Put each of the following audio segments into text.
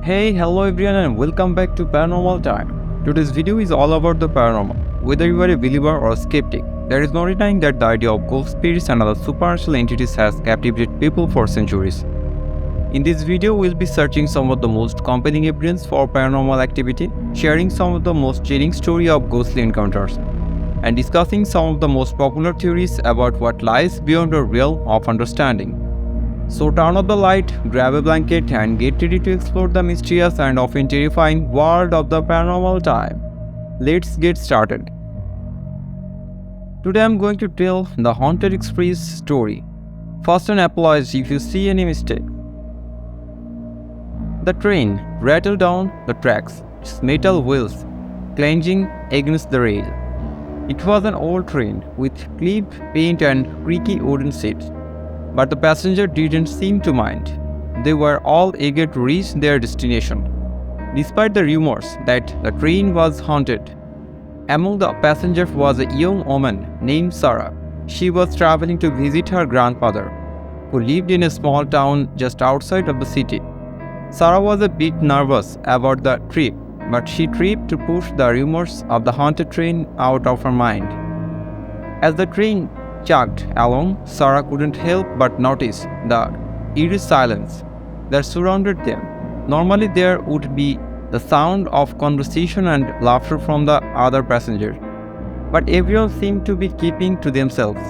Hey, hello everyone and welcome back to Paranormal Time. Today's video is all about the paranormal. Whether you are a believer or a skeptic, there is no denying that the idea of ghost spirits and other supernatural entities has captivated people for centuries. In this video, we'll be searching some of the most compelling evidence for paranormal activity, sharing some of the most chilling stories of ghostly encounters, and discussing some of the most popular theories about what lies beyond the realm of understanding. So turn off the light, grab a blanket and get ready to explore the mysterious and often terrifying world of the paranormal time. Let's get started. Today I'm going to tell the Haunted Express story. First, an apology if you see any mistake. The train rattled down the tracks, its metal wheels clanging against the rail. It was an old train with clipped paint and creaky wooden seats. But the passenger didn't seem to mind. They were all eager to reach their destination. Despite the rumors that the train was haunted, among the passengers was a young woman named Sarah. She was traveling to visit her grandfather, who lived in a small town just outside of the city. Sarah was a bit nervous about the trip, but she tried to push the rumors of the haunted train out of her mind. As the train chugged along, Sarah couldn't help but notice the eerie silence that surrounded them. Normally there would be the sound of conversation and laughter from the other passengers, but everyone seemed to be keeping to themselves.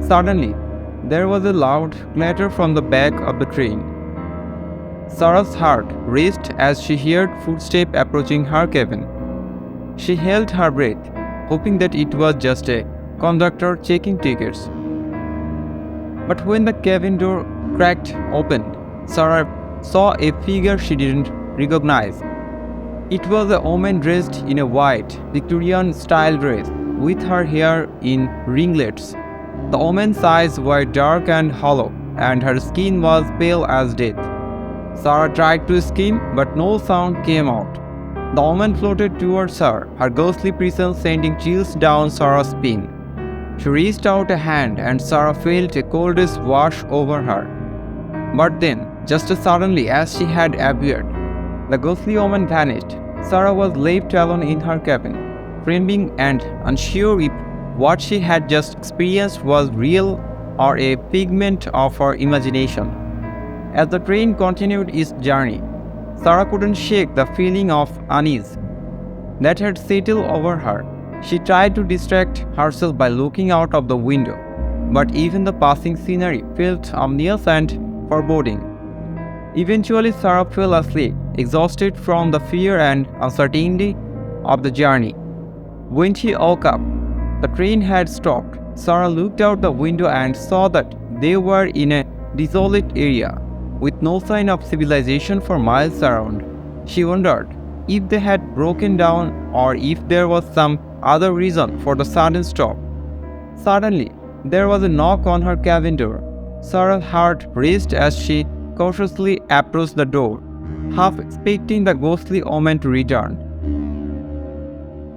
Suddenly, there was a loud clatter from the back of the train. Sarah's heart raced as she heard footsteps approaching her cabin. She held her breath, hoping that it was just a conductor checking tickets. But when the cabin door cracked open, Sarah saw a figure she didn't recognize. It was a woman dressed in a white Victorian-style dress with her hair in ringlets. The woman's eyes were dark and hollow, and her skin was pale as death. Sarah tried to scream, but no sound came out. The woman floated towards her, her ghostly presence sending chills down Sarah's spine. She reached out a hand and Sarah felt a coldness wash over her. But then, just as suddenly as she had appeared, the ghostly woman vanished. Sarah was left alone in her cabin, trembling and unsure if what she had just experienced was real or a figment of her imagination. As the train continued its journey, Sarah couldn't shake the feeling of unease that had settled over her. She tried to distract herself by looking out of the window, but even the passing scenery felt ominous and foreboding. Eventually, Sarah fell asleep, exhausted from the fear and uncertainty of the journey. When she woke up, the train had stopped. Sarah looked out the window and saw that they were in a desolate area, with no sign of civilization for miles around. She wondered if they had broken down or if there was some other reason for the sudden stop. Suddenly, there was a knock on her cabin door. Sarah's heart raced as she cautiously approached the door, half expecting the ghostly woman to return.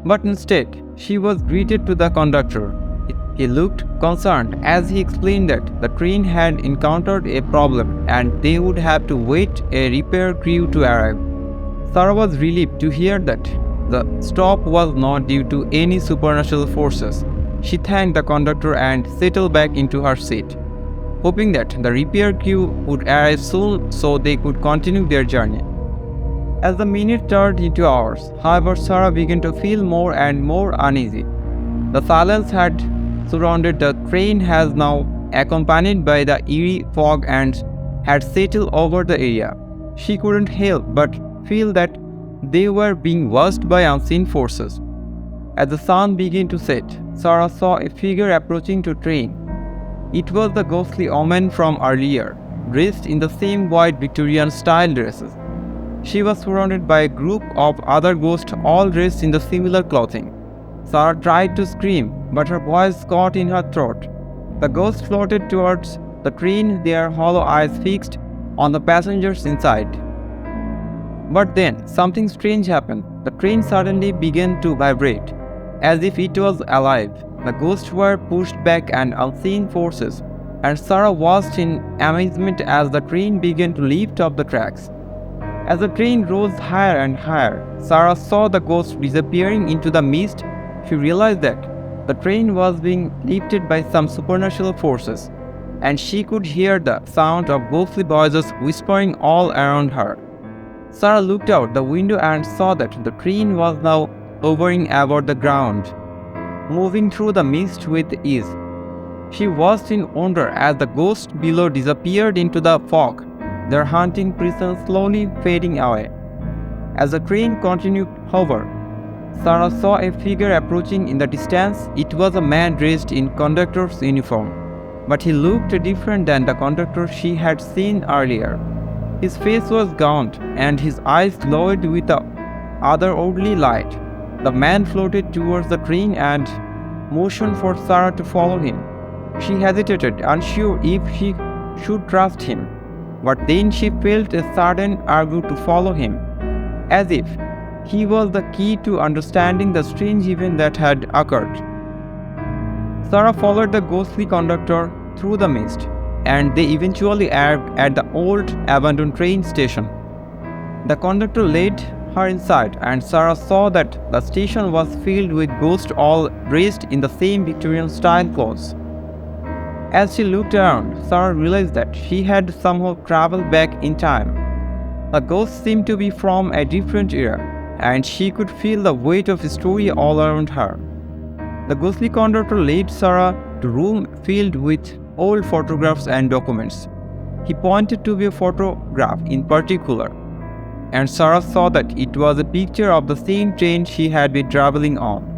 But instead, she was greeted to the conductor. He looked concerned as he explained that the train had encountered a problem and they would have to wait a repair crew to arrive. Sarah was relieved to hear that the stop was not due to any supernatural forces. She thanked the conductor and settled back into her seat, hoping that the repair crew would arrive soon so they could continue their journey. As the minutes turned into hours, however, Sarah began to feel more and more uneasy. The silence had surrounded the train was now accompanied by the eerie fog and had settled over the area. She couldn't help but feel that they were being watched by unseen forces. As the sun began to set, Sarah saw a figure approaching the train. It was the ghostly woman from earlier, dressed in the same white Victorian-style dresses. She was surrounded by a group of other ghosts all dressed in the similar clothing. Sarah tried to scream, but her voice caught in her throat. The ghosts floated towards the train, their hollow eyes fixed on the passengers inside. But then, something strange happened. The train suddenly began to vibrate, as if it was alive. The ghosts were pushed back and unseen forces, and Sarah watched in amazement as the train began to lift off the tracks. As the train rose higher and higher, Sarah saw the ghost disappearing into the mist. She realized that the train was being lifted by some supernatural forces, and she could hear the sound of ghostly voices whispering all around her. Sarah looked out the window and saw that the train was now hovering above the ground, moving through the mist with ease. She watched in wonder as the ghosts below disappeared into the fog, their haunting presence slowly fading away. As the train continued to hover, Sarah saw a figure approaching in the distance. It was a man dressed in conductor's uniform, but he looked different than the conductor she had seen earlier. His face was gaunt, and his eyes glowed with a otherworldly light. The man floated towards the train and motioned for Sarah to follow him. She hesitated, unsure if she should trust him, but then she felt a sudden urge to follow him, as if he was the key to understanding the strange event that had occurred. Sarah followed the ghostly conductor through the mist, and they eventually arrived at the old abandoned train station. The conductor led her inside, and Sarah saw that the station was filled with ghosts all dressed in the same Victorian-style clothes. As she looked around, Sarah realized that she had somehow traveled back in time. The ghosts seemed to be from a different era, and she could feel the weight of history all around her. The ghostly conductor led Sarah to a room filled with old photographs and documents. He pointed to a photograph in particular, and Sarah saw that it was a picture of the same train she had been traveling on.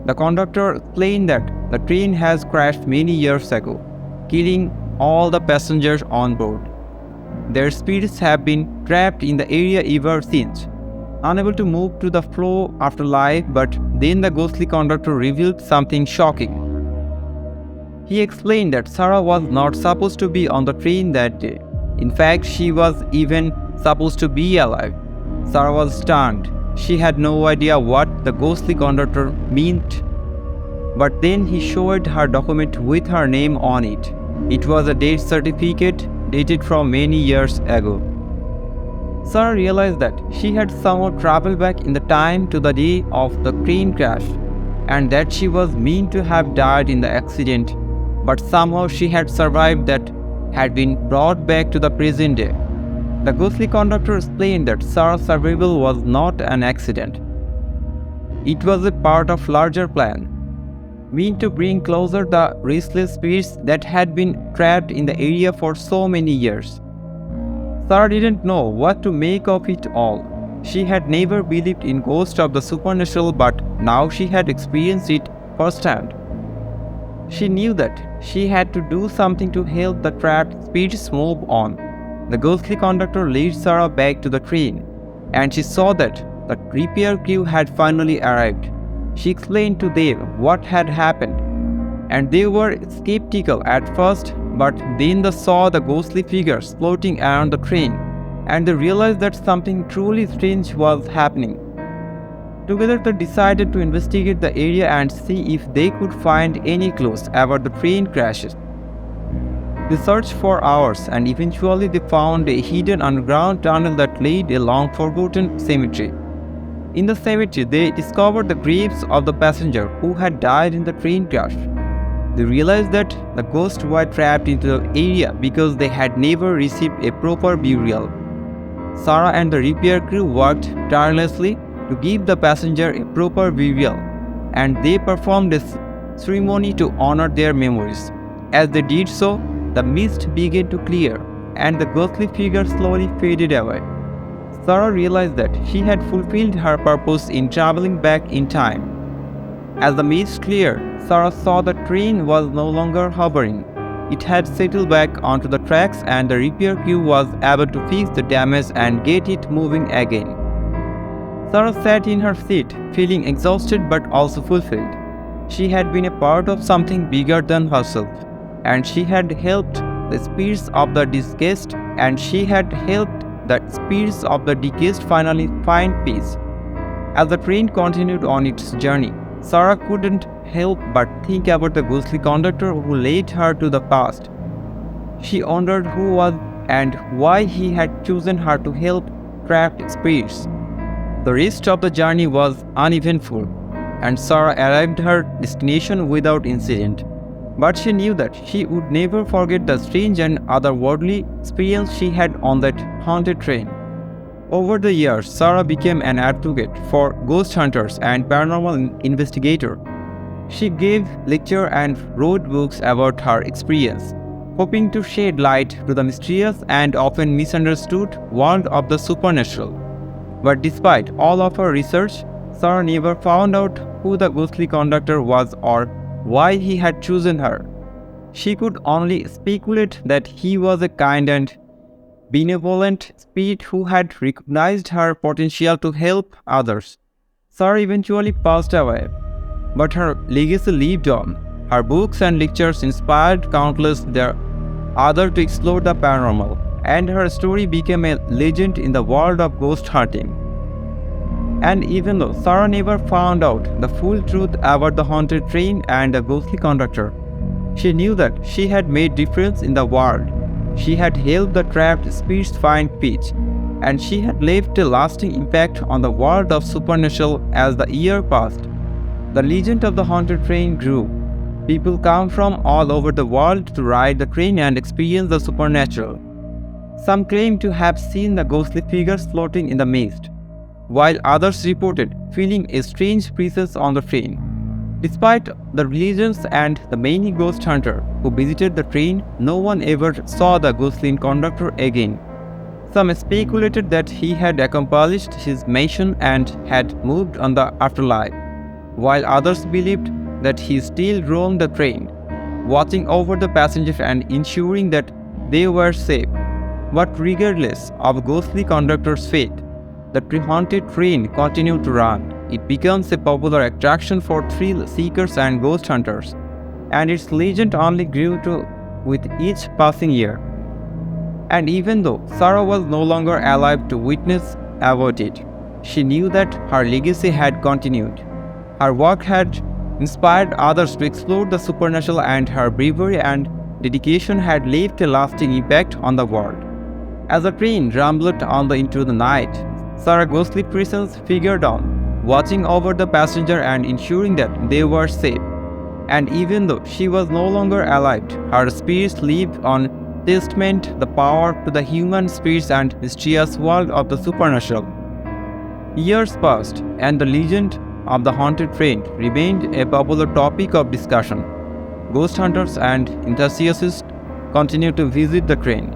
The conductor explained that the train has crashed many years ago, killing all the passengers on board. Their spirits have been trapped in the area ever since, unable to move to the floor after life. But then the ghostly conductor revealed something shocking. He explained that Sarah was not supposed to be on the train that day. In fact, she was even supposed to be alive. Sarah was stunned. She had no idea what the ghostly conductor meant. But then he showed her document with her name on it. It was a death certificate dated from many years ago. Sarah realized that she had somehow traveled back in the time to the day of the train crash, and that she was meant to have died in the accident, but somehow she had survived, that had been brought back to the present day. The ghostly conductor explained that Sarah's survival was not an accident. It was a part of a larger plan, meant to bring closer the restless spirits that had been trapped in the area for so many years. Sarah didn't know what to make of it all. She had never believed in ghosts of the supernatural, but now she had experienced it firsthand. She knew that she had to do something to help the trapped spirits move on. The ghostly conductor led Sarah back to the train, and she saw that the repair crew had finally arrived. She explained to them what had happened, and they were skeptical at first, but then they saw the ghostly figures floating around the train, and they realized that something truly strange was happening. Together they decided to investigate the area and see if they could find any clues about the train crashes. They searched for hours, and eventually they found a hidden underground tunnel that led a long forgotten cemetery. In the cemetery, they discovered the graves of the passengers who had died in the train crash. They realized that the ghosts were trapped into the area because they had never received a proper burial. Sarah and the repair crew worked tirelessly to give the passenger a proper burial, and they performed a ceremony to honor their memories. As they did so, the mist began to clear, and the ghostly figure slowly faded away. Sarah realized that she had fulfilled her purpose in traveling back in time. As the mist cleared, Sarah saw the train was no longer hovering. It had settled back onto the tracks, and the repair crew was able to fix the damage and get it moving again. Sarah sat in her seat, feeling exhausted but also fulfilled. She had been a part of something bigger than herself, and she had helped the spirits of the deceased, finally find peace. As the train continued on its journey, Sarah couldn't help but think about the ghostly conductor who led her to the past. She wondered who was and why he had chosen her to help trapped spirits. The rest of the journey was uneventful, and Sarah arrived at her destination without incident. But she knew that she would never forget the strange and otherworldly experience she had on that haunted train. Over the years, Sarah became an advocate for ghost hunters and paranormal investigators. She gave lectures and wrote books about her experience, hoping to shed light to the mysterious and often misunderstood world of the supernatural. But despite all of her research, Sarah never found out who the ghostly conductor was or why he had chosen her. She could only speculate that he was a kind and benevolent spirit who had recognized her potential to help others. Sarah eventually passed away, but her legacy lived on. Her books and lectures inspired countless others to explore the paranormal, and her story became a legend in the world of ghost hunting. And even though Sarah never found out the full truth about the haunted train and the ghostly conductor, she knew that she had made difference in the world. She had helped the trapped spirits find peace, and she had left a lasting impact on the world of supernatural as the year passed. The legend of the haunted train grew. People come from all over the world to ride the train and experience the supernatural. Some claim to have seen the ghostly figures floating in the mist, while others reported feeling a strange presence on the train. Despite the legends and the many ghost hunters who visited the train, no one ever saw the ghostly conductor again. Some speculated that he had accomplished his mission and had moved on the afterlife, while others believed that he still roamed the train, watching over the passengers and ensuring that they were safe. But regardless of ghostly conductor's fate, the haunted train continued to run. It becomes a popular attraction for thrill seekers and ghost hunters, and its legend only grew with each passing year. And even though Sarah was no longer alive to witness about it, she knew that her legacy had continued. Her work had inspired others to explore the supernatural, and her bravery and dedication had left a lasting impact on the world. As the train rumbled on into the night, Sarah's ghostly presence figured on, watching over the passenger and ensuring that they were safe. And even though she was no longer alive, her spirit lived on, testament the power to the human spirits and mysterious world of the supernatural. Years passed, and the legend of the haunted train remained a popular topic of discussion. Ghost hunters and enthusiasts continued to visit the train,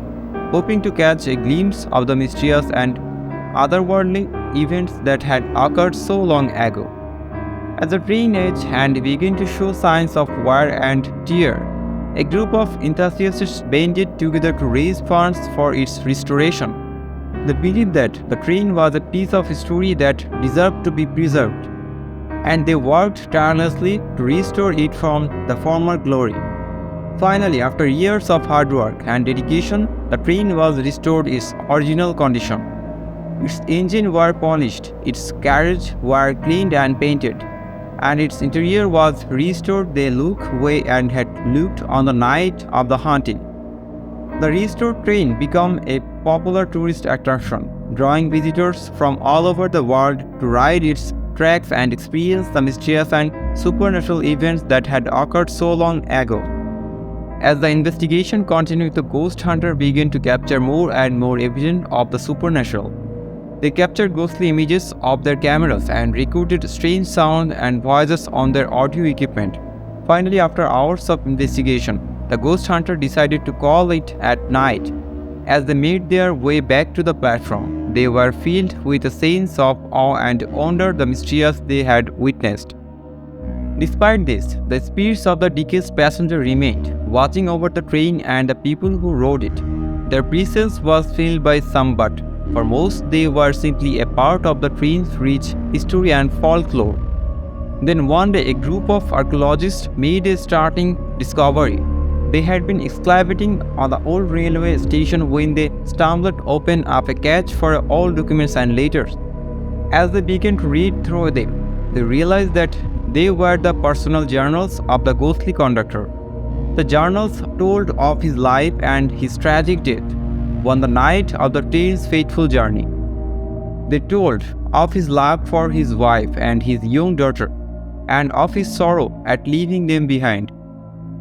hoping to catch a glimpse of the mysterious and otherworldly events that had occurred so long ago. As the train aged and began to show signs of wear and tear, a group of enthusiasts banded together to raise funds for its restoration. They believed that the train was a piece of history that deserved to be preserved, and they worked tirelessly to restore it from the former glory. Finally, after years of hard work and dedication, the train was restored its original condition. Its engines were polished, its carriages were cleaned and painted, and its interior was restored the way and had looked on the night of the haunting. The restored train became a popular tourist attraction, drawing visitors from all over the world to ride its tracks and experience the mysterious and supernatural events that had occurred so long ago. As the investigation continued, the ghost hunter began to capture more and more evidence of the supernatural. They captured ghostly images of their cameras and recorded strange sounds and voices on their audio equipment. Finally, after hours of investigation, the ghost hunter decided to call it at night. As they made their way back to the platform, they were filled with a sense of awe and wonder the mysterious they had witnessed. Despite this, the spirits of the deceased passenger remained, watching over the train and the people who rode it. Their presence was felt by some, but for most, they were simply a part of the train's rich history and folklore. Then one day, a group of archaeologists made a startling discovery. They had been excavating on the old railway station when they stumbled upon a cache for old documents and letters. As they began to read through them, they realized that they were the personal journals of the ghostly conductor. The journals told of his life and his tragic death on the night of the train's fateful journey. They told of his love for his wife and his young daughter, and of his sorrow at leaving them behind.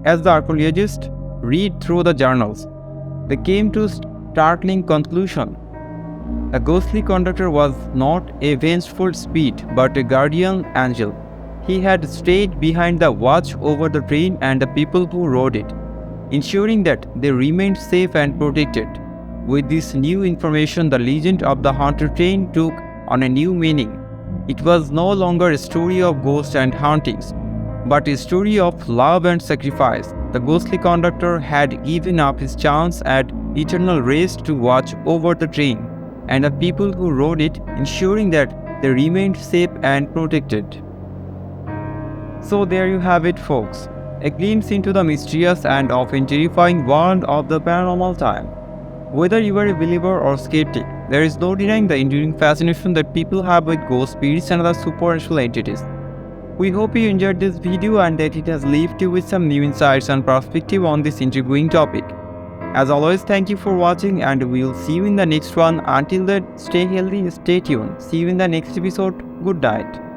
As the archaeologists read through the journals, they came to a startling conclusion. The ghostly conductor was not a vengeful spirit but a guardian angel. He had stayed behind the watch over the train and the people who rode it, ensuring that they remained safe and protected. With this new information, the legend of the haunted train took on a new meaning. It was no longer a story of ghosts and hauntings, but a story of love and sacrifice. The ghostly conductor had given up his chance at eternal rest to watch over the train, and the people who rode it, ensuring that they remained safe and protected. So there you have it, folks. A glimpse into the mysterious and often terrifying world of the paranormal time. Whether you are a believer or skeptic, there is no denying the enduring fascination that people have with ghost spirits and other supernatural entities. We hope you enjoyed this video and that it has left you with some new insights and perspective on this intriguing topic. As always, thank you for watching and we will see you in the next one. Until then, stay healthy, stay tuned. See you in the next episode. Good night.